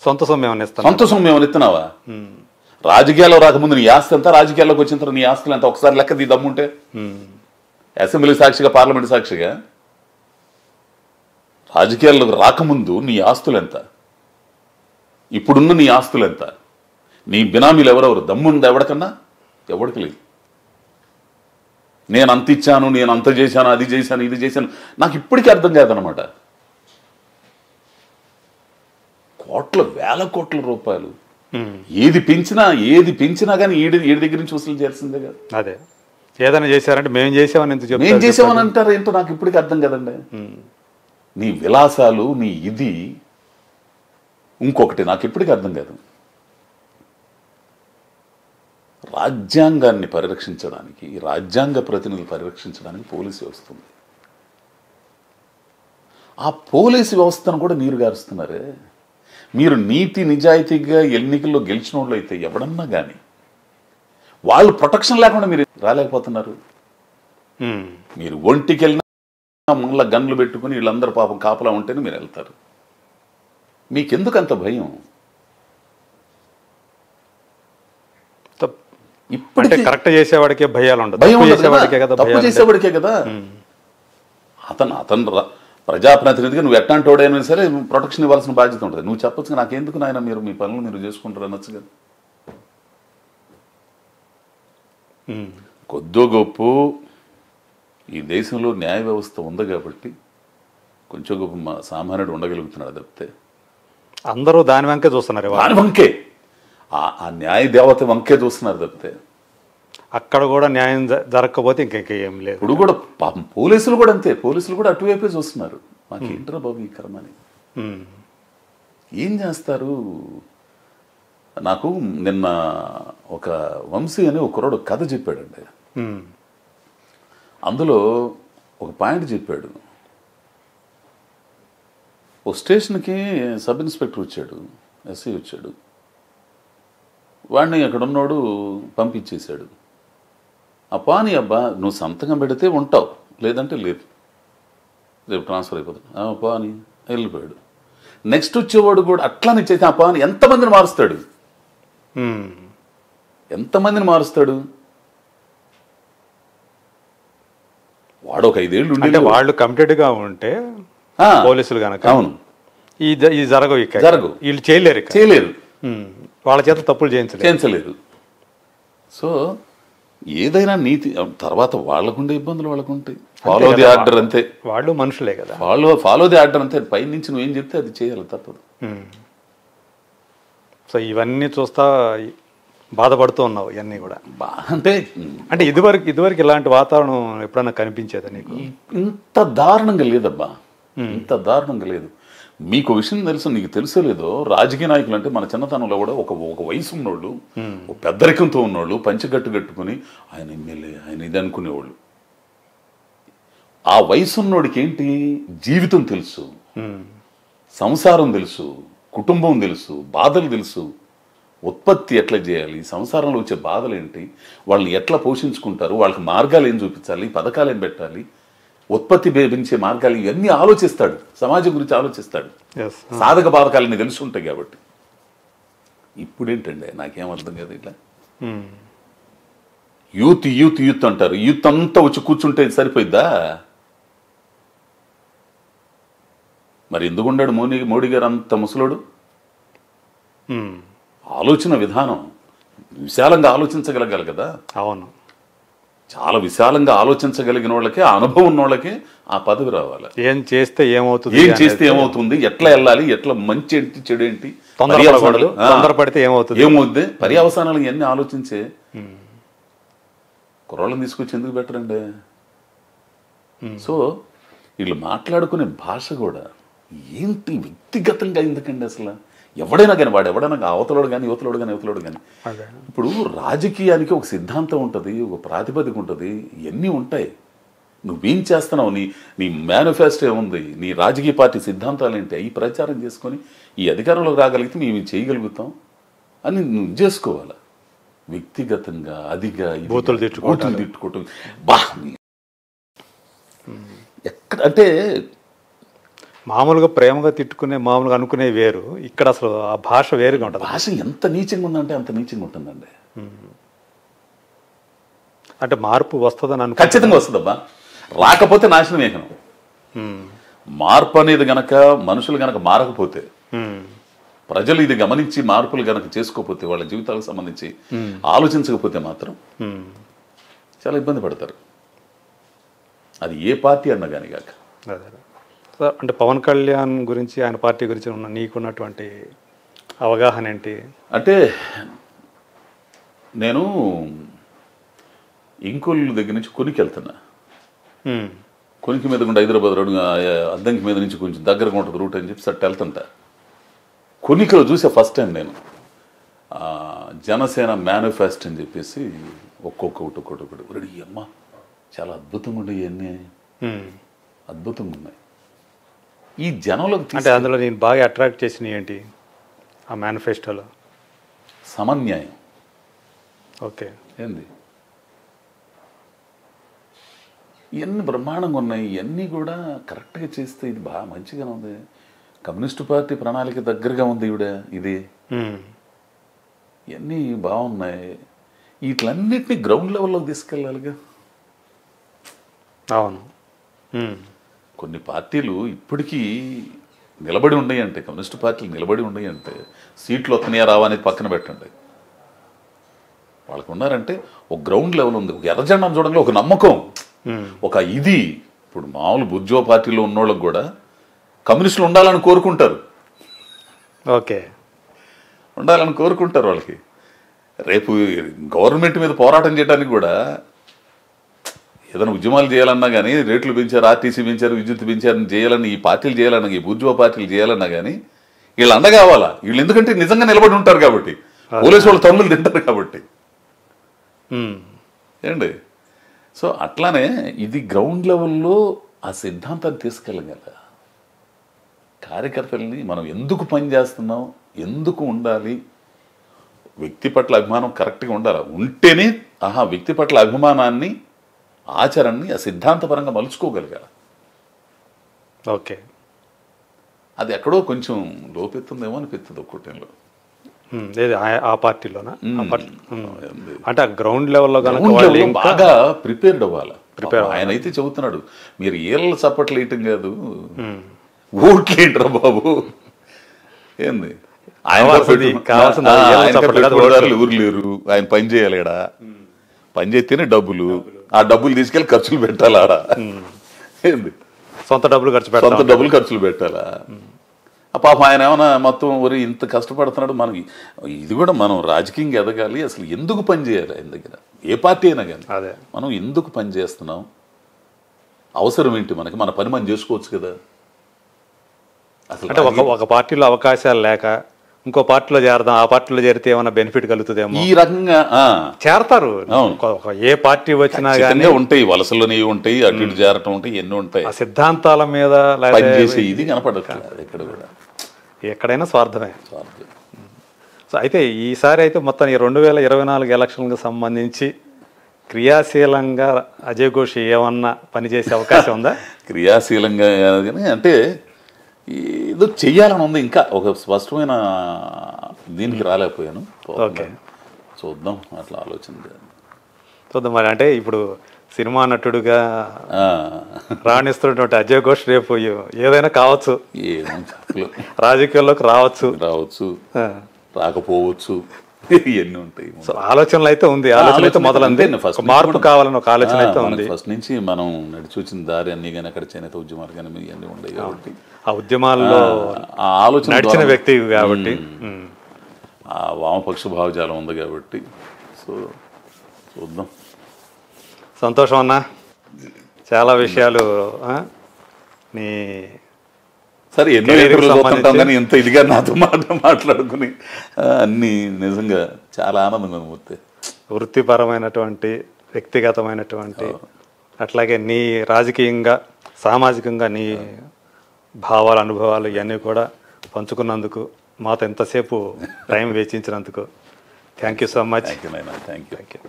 సొంత సొమ్ము ఏమైనా ఇస్తాను. సొంత సొమ్ము ఏమైనా ఇస్తున్నావా? రాజకీయాల్లో రాకముందు నీ ఆస్తి ఎంత, రాజకీయాల్లోకి వచ్చిన తర్వాత నీ ఆస్తులు ఎంత ఒకసారి లెక్క నీ దమ్ముంటే. అసెంబ్లీ సాక్షిగా, పార్లమెంట్ సాక్షిగా రాజకీయాల్లోకి రాకముందు నీ ఆస్తులు ఎంత, ఇప్పుడున్న నీ ఆస్తులు ఎంత, నీ బినామీలు ఎవరెవరు, దమ్ముంది ఎవడికన్నా? ఎవడికి లేదు. నేను అంత ఇచ్చాను, నేను అంత చేశాను, అది చేశాను, ఇది చేశాను, నాకు ఇప్పటికీ అర్థం కాదనమాట. వేల కోట్ల రూపాయలు ఏది పెంచినా కానీ ఏడి దగ్గర నుంచి వసూలు చేయాల్సిందే కదా. అదే ఏదైనా చేశారంటే మేము చేసామని ఎంత మేము చేసామని అంటారు ఏంటో నాకు ఇప్పటికీ అర్థం కదండి. నీ విలాసాలు, నీ ఇది ఇంకొకటి నాకు ఇప్పటికీ అర్థం కాదు. రాజ్యాంగాన్ని పరిరక్షించడానికి, రాజ్యాంగ ప్రతినిధులు పరిరక్షించడానికి పోలీసు వ్యవస్థ ఉంది. ఆ పోలీసు వ్యవస్థను కూడా నీరు గారుస్తున్నారే. మీరు నీతి నిజాయితీగా ఎన్నికల్లో గెలిచిన వాళ్ళు అయితే ఎవడన్నా కానీ వాళ్ళు ప్రొటెక్షన్ లేకుండా మీరు రాలేకపోతున్నారు. మీరు ఒంటికి వెళ్ళినా మళ్ళీ గన్లు పెట్టుకుని వీళ్ళందరూ పాపం కాపలా ఉంటేనే మీరు వెళ్తారు. మీకెందుకు అంత భయం? ఇప్పటికే కరెక్ట్ చేసేవాడికే భయాలు ఉండదు, తప్పు చేసేవాడికే కదా. అతను ప్రజాప్రతినిధిగా నువ్వు ఎట్లాంటి వాడైనా సరే ప్రొటెక్షన్ ఇవ్వాల్సిన బాధ్యత ఉంటుంది. నువ్వు చెప్పచ్చు, నాకెందుకు నాయన, మీరు మీ పనులు మీరు చేసుకుంటారు అనొచ్చు కదా. కొద్దో గొప్ప ఈ దేశంలో న్యాయ వ్యవస్థ ఉంది కాబట్టి కొంచెం గొప్ప సామాన్యుడు ఉండగలుగుతున్నాడు తప్పితే అందరూ దాని వంకే చూస్తున్నారు. దాని వంకే, ఆ న్యాయ దేవత వంకే చూస్తున్నారు తప్పితే అక్కడ కూడా న్యాయం జరగకపోతే ఇంకేం లేదు. ఇప్పుడు కూడా పాపం పోలీసులు కూడా అంతే, పోలీసులు కూడా అటువైపే చూస్తున్నారు. మాకేంటరా బాబు ఈ కర్మని, ఏం చేస్తారు? నాకు నిన్న ఒక వంశీ అని ఒక కుర్రాడు కథ చెప్పాడండి. అందులో ఒక పాయింట్ చెప్పాడు. ఓ స్టేషన్కి సబ్ ఇన్స్పెక్టర్ వచ్చాడు, ఎస్ఐ వచ్చాడు. వాడిని అక్కడ ఉన్నోడు పంపించేశాడు. పాని అబ్బా, నువ్వు సంతకం పెడితే ఉంటావు, లేదంటే లేదు, రేపు ట్రాన్స్ఫర్ అయిపోతుంది పాని వెళ్ళిపోయాడు. నెక్స్ట్ వచ్చేవాడు కూడా అట్లానే చేసి పాని ఎంతమందిని మారుస్తాడు, ఎంతమందిని మారుస్తాడు? వాడు ఒక 5 ఏళ్ళు ఉంటే వాళ్ళు కమిటెడ్ గా ఉంటే పోలీసులు కనుక అవును ఈ జరగవు, వీళ్ళు చేయలేరు, వాళ్ళ చేత తప్పులు చేయించలేరు. సో ఏదైనా నీతి తర్వాత వాళ్ళకుండే ఇబ్బందులు వాళ్ళకుంటాయి. ఫాలో ది ఆర్డర్ అంతే, వాళ్ళు మనుషులే కదా. ఫాలో ది ఆర్డర్ అంతే, పై నుంచి నువ్వేం చెప్తే అది చేయాలి, తప్పదు. సో ఇవన్నీ చూస్తా బాధపడుతూ ఉన్నావు. ఇవన్నీ కూడా అంటే ఇదివరకు ఇలాంటి వాతావరణం ఎప్పుడన్నా కనిపించేదా నీకు? ఇంత దారుణంగా లేదబ్బా, ఇంత దారుణంగా లేదు. మీకు విషయం తెలుసు, నీకు తెలుసో లేదో, రాజకీయ నాయకులు అంటే మన చిన్నతనంలో కూడా ఒక వయసు ఉన్నోళ్ళు, ఒక పెద్దరికంతో ఉన్నోళ్ళు పంచగట్టు కట్టుకుని ఆయన ఎమ్మెల్యే, ఆయన ఇది అనుకునేవాళ్ళు. ఆ వయసు ఉన్నోడికి ఏంటి, జీవితం తెలుసు, సంసారం తెలుసు, కుటుంబం తెలుసు, బాధలు తెలుసు, ఉత్పత్తి ఎట్లా చేయాలి, సంసారంలో వచ్చే బాధలు ఏంటి, వాళ్ళని ఎట్లా పోషించుకుంటారు, వాళ్ళకి మార్గాలు ఏం చూపించాలి, పథకాలు ఏం పెట్టాలి, ఉత్పత్తి పెంచే మార్గాలు, ఇవన్నీ ఆలోచిస్తాడు, సమాజం గురించి ఆలోచిస్తాడు. సాధక బాధకాలని తెలుసుంటాయి కాబట్టి. ఇప్పుడేంటండి నాకేం అర్థం కాదు. ఇట్లా యూత్ యూత్ యూత్ అంటారు, యూత్ అంతా వచ్చి కూర్చుంటే సరిపోయిద్దా? మరి ఎందుకున్నాడు మోడీ గారు అంత ముసలోడు? ఆలోచన విధానం విశాలంగా ఆలోచించగలగాలి కదా. అవును, చాలా విశాలంగా ఆలోచించగలిగిన వాళ్ళకి, ఆ అనుభవం ఉన్న వాళ్ళకి ఆ పదవి రావాలి. ఏం చేస్తే ఏమవుతుంది, ఎట్లా వెళ్ళాలి, ఎట్లా మంచి ఏంటి, చెడు ఏంటి, తొందరపడితే ఏమవుద్ది, పర్యవసానాలు ఇవన్నీ ఆలోచించే కుర్రాళ్ళని తీసుకొచ్చి ఎందుకు పెట్టరండి? సో వీళ్ళు మాట్లాడుకునే భాష కూడా ఏంటి వ్యక్తిగతంగా ఎందుకండి అసలు? ఎవడైనా కానీ అవతలోడు కానీ యువతలోడు కానీ ఇప్పుడు రాజకీయానికి ఒక సిద్ధాంతం ఉంటుంది, ఒక ప్రాతిపదిక ఉంటుంది, ఇవన్నీ ఉంటాయి. నువ్వేం చేస్తున్నావు, నీ మేనిఫెస్టో ఏముంది, నీ రాజకీయ పార్టీ సిద్ధాంతాలు ఏంటి, అవి ప్రచారం చేసుకొని ఈ అధికారంలోకి రాగలిగితే మేము చేయగలుగుతాం అని నువ్వు చేసుకోవాలి. వ్యక్తిగతంగా అదిగా బూతులు తిట్టుకోవటం బా ఎక్కడ అంటే మామూలుగా ప్రేమగా తిట్టుకునే మామూలుగా అనుకునే వేరు, ఇక్కడ అసలు ఆ భాష వేరుగా ఉంటుంది. భాష ఎంత నీచంగా ఉందంటే అంత నీచంగా ఉంటుందండి. అంటే మార్పు వస్తుందని అనుకో. ఖచ్చితంగా వస్తుందబ్బా, రాకపోతే నాశనం ఏకనం. మార్పు అనేది గనక మనుషులు గనక మారకపోతే, ప్రజలు ఇది గమనించి మార్పులు గనక చేసుకోకపోతే, వాళ్ళ జీవితాలకు సంబంధించి ఆలోచించకపోతే మాత్రం చాలా ఇబ్బంది పడతారు. అది ఏ పార్టీ అన్నా కానీ కాక. అంటే పవన్ కళ్యాణ్ గురించి, ఆయన పార్టీ గురించి ఉన్న నీకున్నటువంటి అవగాహన ఏంటి? అంటే నేను ఇంకోళ్ళ దగ్గర నుంచి కొనికి వెళ్తున్నా. కొనికి మీద కూడా హైదరాబాద్ రోడ్ అద్దంకి మీద నుంచి కొంచెం దగ్గరగా ఉంటుంది రూట్ అని చెప్పి సట్ వెళ్తుంటా. కొనికలో చూసే ఫస్ట్ టైం నేను జనసేన మేనిఫెస్టో అని చెప్పేసి ఒక్కొక్కటి రెడీ అమ్మ చాలా అద్భుతంగా ఉండే, ఇవన్నీ అద్భుతంగా ఉన్నాయి. ఈ జనంలోకి అంటే అందులో నేను బాగా అట్రాక్ట్ చేసినవి ఏంటి ఆ మేనిఫెస్టోలో? సమన్యాయం. ఓకే. ఏంది ఇవన్నీ బ్రహ్మాండంగా ఉన్నాయి, ఇవన్నీ కూడా కరెక్ట్గా చేస్తే ఇది బాగా మంచిగానే ఉంది. కమ్యూనిస్టు పార్టీ ప్రణాళిక దగ్గరగా ఉంది ఇవిడ ఇది. ఇవన్నీ బాగున్నాయి, వీటిలన్నిటినీ గ్రౌండ్ లెవెల్లోకి తీసుకెళ్ళాలిగా. అవును. కొన్ని పార్టీలు ఇప్పటికీ నిలబడి ఉన్నాయి అంటే, కమ్యూనిస్టు పార్టీలు నిలబడి ఉన్నాయి అంటే సీట్లు వస్తున్నాయా రావా అనేది పక్కన పెట్టండి. వాళ్ళకు ఉన్నారంటే ఒక గ్రౌండ్ లెవెల్ ఉంది, ఒక ఎర్రజెండాను చూడండి, ఒక నమ్మకం, ఒక ఇది. ఇప్పుడు మామూలు బుజ్జో పార్టీలో ఉన్నోళ్ళకి కూడా కమ్యూనిస్టులు ఉండాలని కోరుకుంటారు. ఓకే, ఉండాలని కోరుకుంటారు. వాళ్ళకి రేపు గవర్నమెంట్ మీద పోరాటం చేయడానికి కూడా ఏదైనా ఉద్యమాలు చేయాలన్నా కానీ, రేట్లు పెంచారు, ఆర్టీసీ పెంచారు, విద్యుత్ పెంచారని చేయాలని ఈ పార్టీలు చేయాలన్నా, ఈ బుజ్జో పార్టీలు చేయాలన్నా కానీ వీళ్ళు అండ కావాలా. వీళ్ళు ఎందుకంటే నిజంగా నిలబడి ఉంటారు కాబట్టి, పోలీసు వాళ్ళు తన్నులు తింటారు కాబట్టి. ఏండి, సో అట్లానే ఇది గ్రౌండ్ లెవెల్లో ఆ సిద్ధాంతాన్ని తీసుకెళ్ళగల కార్యకర్తల్ని మనం ఎందుకు పనిచేస్తున్నాం, ఎందుకు ఉండాలి, వ్యక్తి పట్ల అభిమానం కరెక్ట్గా ఉండాలి. ఉంటేనే వ్యక్తి పట్ల అభిమానాన్ని, ఆచరణని ఆ సిద్ధాంతపరంగా మలుచుకోగలిగారు. ఓకే, అది ఎక్కడో కొంచెం లోపెత్తుందేమో అనిపిస్తుంది ఒక్కొక్కటిలో. ఆ పార్టీలోనా? అంటే ఆ గ్రౌండ్ లెవెల్లో బాగా ప్రిపేర్డ్ అవ్వాలి. ఆయన అయితే చెబుతున్నాడు, మీరు ఏళ్ళ చప్పట్లు వేయటం కాదు, ఓట్లు ఏంట్రా బాబు. ఏంది ఊరు లేరు, ఆయన పని చేయాలి ఆడ, పని చేస్తేనే డబ్బులు, ఆ డబ్బులు తీసుకెళ్ళి ఖర్చులు పెట్టాలి ఆడ. ఏంది సొంత డబ్బులు ఖర్చులు పెట్టాలా? పాప ఆయన ఏమైనా మొత్తం వరి ఇంత కష్టపడుతున్నాడు. మనకి ఇది కూడా మనం రాజకీయంగా ఎదగాలి, అసలు ఎందుకు పని చేయాలి ఆయన దగ్గర, ఏ పార్టీ అయినా కానీ మనం ఎందుకు పని చేస్తున్నాం, అవసరం ఏంటి మనకి, మన పని మనం చేసుకోవచ్చు కదా. అసలు అంటే ఒక పార్టీలో అవకాశాలు లేక ఇంకో పార్టీలో చేరదాం, ఆ పార్టీలో చేరితే ఏమైనా బెనిఫిట్ కలుగుతుందేమో, ఈ రకంగా చేరతారు. ఏ పార్టీ వచ్చినా కానీ ఉంటాయి, వలసలోనే ఉంటాయి, అటు ఇటు చేరటం ఉంటాయి, ఎన్నో ఉంటాయి. ఆ సిద్ధాంతాల మీద పనిచేసే ఇది కనపడట్లేదు ఎక్కడ కూడా, ఎక్కడైనా స్వార్థమే. సో అయితే ఈసారి అయితే మొత్తం 2024 ఎలక్షన్లకు సంబంధించి క్రియాశీలంగా అజయ్ ఘోష్ ఏమన్నా పనిచేసే అవకాశం ఉందా? క్రియాశీలంగా అంటే ఏదో చెయ్యాలని ఉంది, ఇంకా ఒక స్పష్టమైన దీనికి రాలేకపోయాను. ఓకే, చూద్దాం, అట్లా ఆలోచన చూద్దాం. మరి అంటే ఇప్పుడు సినిమా నటుడుగా రాణిస్తున్నటువంటి అజయ్ ఘోష్ రేపు ఏదైనా కావచ్చు, రాజకీయాల్లోకి రావచ్చు, రాకపోవచ్చు, ఇవన్నీ ఉంటాయి. సో ఆలోచనలు అయితే ఉంది, ఆలోచన అయితే మొదలంది, మార్పు కావాలని ఒక ఆలోచన అయితే ఉంది. ఫస్ట్ నుంచి మనం నడిచి వచ్చిన దారి అన్ని కానీ అక్కడ చేనేత ఉద్యమాలు కానీ ఇవన్నీ ఉండేవి కాబట్టి, ఆ ఉద్యమాల్లో ఆ ఆలోచన నడిచిన వ్యక్తి కాబట్టి, ఆ వామపక్ష భావజాలం ఉంది కాబట్టి, సో చూద్దాం. సంతోషం అన్న, చాలా విషయాలు నీ సరే ఎన్నో చూస్తుంటాం కానీ ఎంత ఇదిగా నాతో మాట్లాడుకుని అన్ని నిజంగా చాలా ఆనందంగా ఉంది. వృత్తిపరమైనటువంటి, వ్యక్తిగతమైనటువంటి, అట్లాగే నీ రాజకీయంగా, సామాజికంగా నీ భావాలు, అనుభవాలు ఇవన్నీ కూడా పంచుకున్నందుకు, మాతో ఎంతసేపు టైం వెచ్చించినందుకు thank you so much. Thank you.